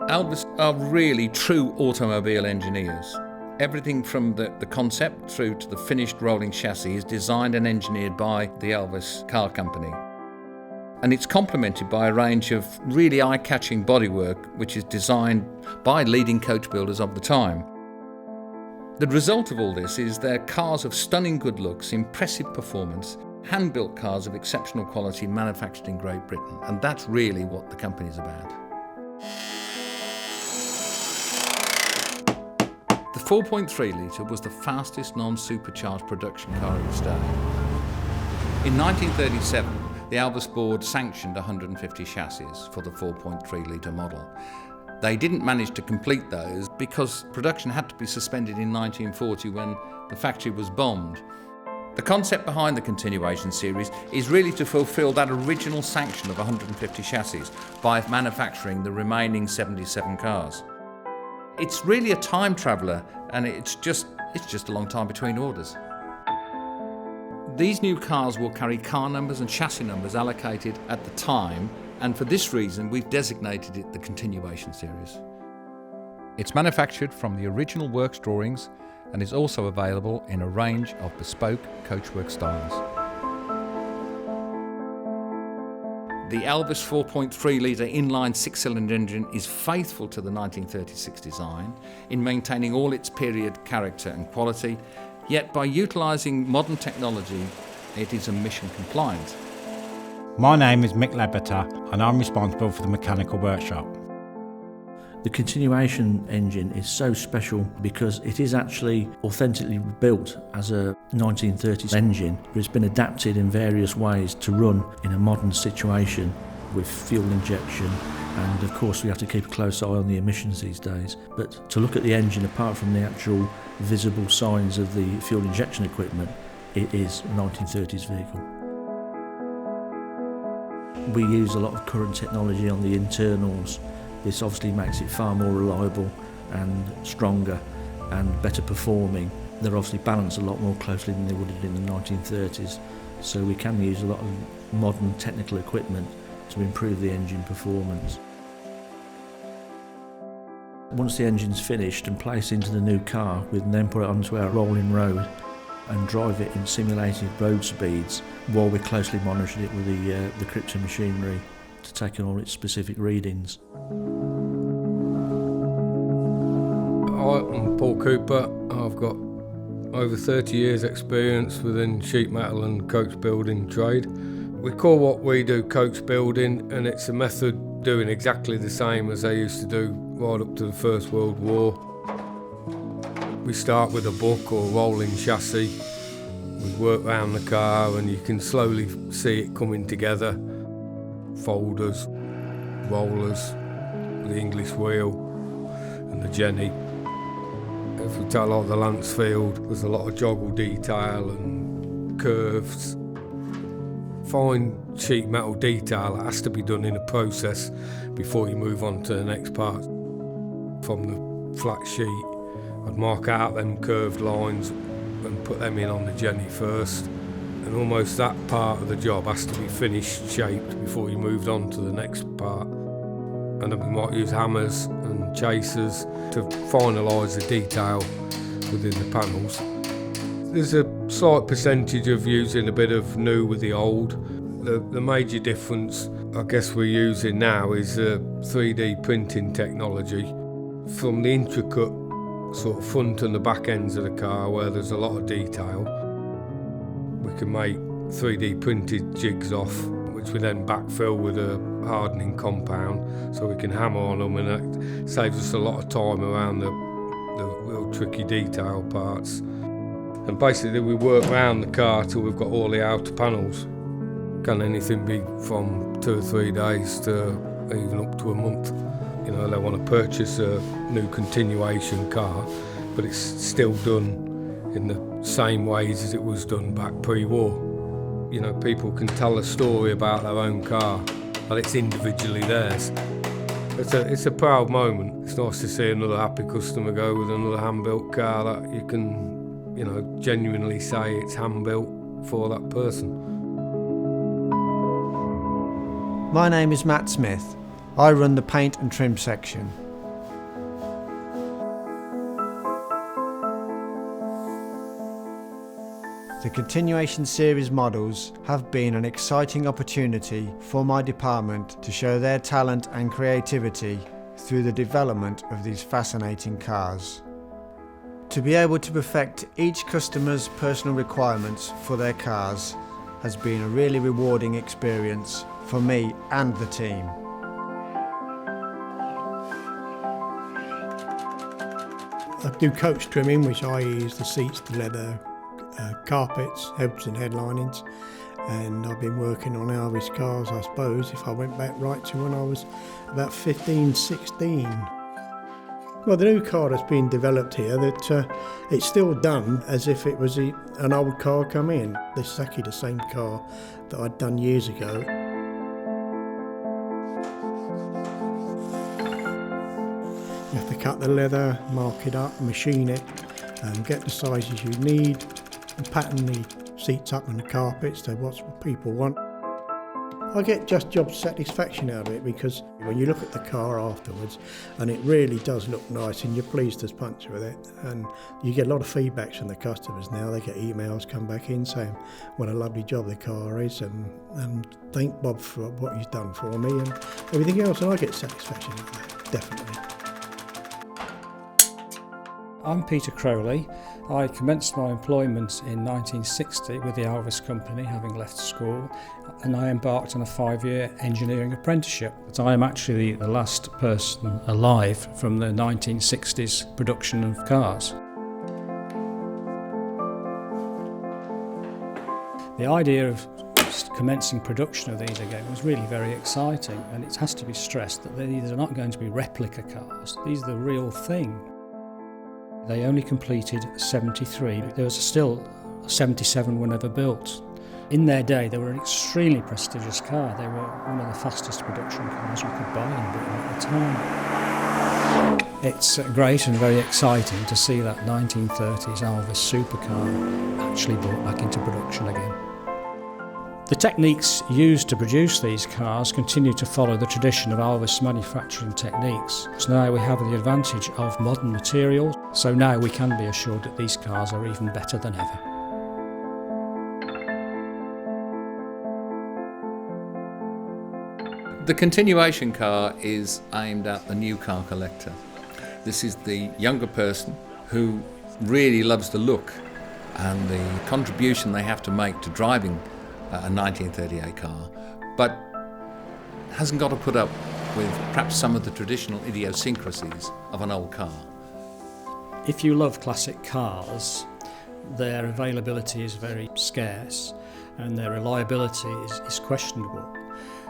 Elvis are really true automobile engineers. Everything from the concept through to the finished rolling chassis is designed and engineered by the Elvis Car Company. And it's complemented by a range of really eye-catching bodywork which is designed by leading coach builders of the time. The result of all this is they're cars of stunning good looks, impressive performance, hand-built cars of exceptional quality manufactured in Great Britain. And that's really what the company's about. The 4.3 litre was the fastest non-supercharged production car of its day. In 1937, the Elvis board sanctioned 150 chassis for the 4.3 litre model. They didn't manage to complete those because production had to be suspended in 1940 when the factory was bombed. The concept behind the continuation series is really to fulfil that original sanction of 150 chassis by manufacturing the remaining 77 cars. It's really a time traveller, and it's just a long time between orders. These new cars will carry car numbers and chassis numbers allocated at the time, and for this reason we've designated it the Continuation Series. It's manufactured from the original works drawings and is also available in a range of bespoke coachwork styles. The Elvis 4.3 litre inline six-cylinder engine is faithful to the 1936 design in maintaining all its period character and quality, yet by utilising modern technology, it is emission compliant. My name is Mick Ledbetter and I'm responsible for the mechanical workshop. The Continuation engine is so special because it is actually authentically built as a 1930s engine, but it's been adapted in various ways to run in a modern situation with fuel injection, and of course we have to keep a close eye on the emissions these days. But to look at the engine, apart from the actual visible signs of the fuel injection equipment, it is a 1930s vehicle. We use a lot of current technology on the internals. This obviously makes it far more reliable and stronger and better performing. They're obviously balanced a lot more closely than they would have in the 1930s, so we can use a lot of modern technical equipment to improve the engine performance. Once the engine's finished and placed into the new car, we can then put it onto our rolling road and drive it in simulated road speeds while we're closely monitoring it with the Krypton machinery to take in all its specific readings. I'm Paul Cooper. I've got over 30 years experience within sheet metal and coach building trade. We call what we do coach building, and it's a method doing exactly the same as they used to do right up to the First World War. We start with a book or rolling chassis. We work around the car and you can slowly see it coming together. Folders, rollers, the English wheel and the Jenny. If we take like the Lancefield, there's a lot of joggle detail and curves. Fine sheet metal detail has to be done in a process before you move on to the next part. From the flat sheet, I'd mark out them curved lines and put them in on the Jenny first. And almost that part of the job has to be finished, shaped, before you moved on to the next part. And then we might use hammers and chasers to finalise the detail within the panels. There's a slight percentage of using a bit of new with the old. The major difference I guess we're using now is 3D printing technology. From the intricate sort of front and the back ends of the car where there's a lot of detail, we can make 3D printed jigs off, which we then backfill with a hardening compound so we can hammer on them, and that saves us a lot of time around the real tricky detail parts. And basically we work around the car till we've got all the outer panels. Can anything be from 2 or 3 days to even up to a month. You know, they want to purchase a new continuation car, but it's still done in the same ways as it was done back pre-war. You know, people can tell a story about their own car, and it's individually theirs. It's a proud moment. It's nice to see another happy customer go with another hand-built car that you can, you know, genuinely say it's hand-built for that person. My name is Matt Smith. I run the paint and trim section. The Continuation Series models have been an exciting opportunity for my department to show their talent and creativity through the development of these fascinating cars. To be able to perfect each customer's personal requirements for their cars has been a really rewarding experience for me and the team. I do coach trimming, which i.e. is the seats, the leather, carpets, heads and headlinings, and I've been working on Elvis cars, I suppose, if I went back right to when I was about 15, 16. Well, the new car that's been developed here, that it's still done as if it was an old car come in. This is actually the same car that I'd done years ago. You have to cut the leather, mark it up, machine it, get the sizes you need, and pattern the seats up and the carpets to what people want. I get just job satisfaction out of it, because when you look at the car afterwards, and it really does look nice and you're pleased as punch with it, and you get a lot of feedbacks from the customers now. They get emails come back in saying what a lovely job the car is, and thank Bob for what he's done for me and everything else, and I get satisfaction out of that, definitely. I'm Peter Crowley. I commenced my employment in 1960 with the Elvis Company, having left school, and I embarked on a 5-year engineering apprenticeship. But I am actually the last person alive from the 1960s production of cars. The idea of commencing production of these again was really very exciting, and it has to be stressed that these are not going to be replica cars. These are the real thing. They only completed 73. There was still 77 were never built. In their day, they were an extremely prestigious car. They were one of the fastest production cars you could buy in Britain at the time. It's great and very exciting to see that 1930s Elvis supercar actually brought back into production again. The techniques used to produce these cars continue to follow the tradition of Elvis manufacturing techniques. So now we have the advantage of modern materials, so now we can be assured that these cars are even better than ever. The continuation car is aimed at the new car collector. This is the younger person who really loves the look and the contribution they have to make to driving a 1938 car, but hasn't got to put up with perhaps some of the traditional idiosyncrasies of an old car. If you love classic cars, their availability is very scarce and their reliability is questionable.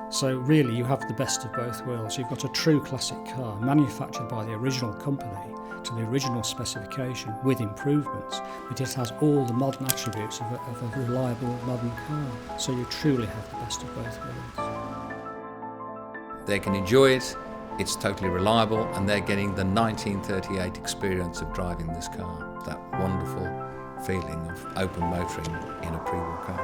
So really you have the best of both worlds. You've got a true classic car manufactured by the original company to the original specification with improvements, but it has all the modern attributes of a reliable modern car. So you truly have the best of both worlds. They can enjoy it, it's totally reliable, and they're getting the 1938 experience of driving this car, that wonderful feeling of open motoring in a pre-war car.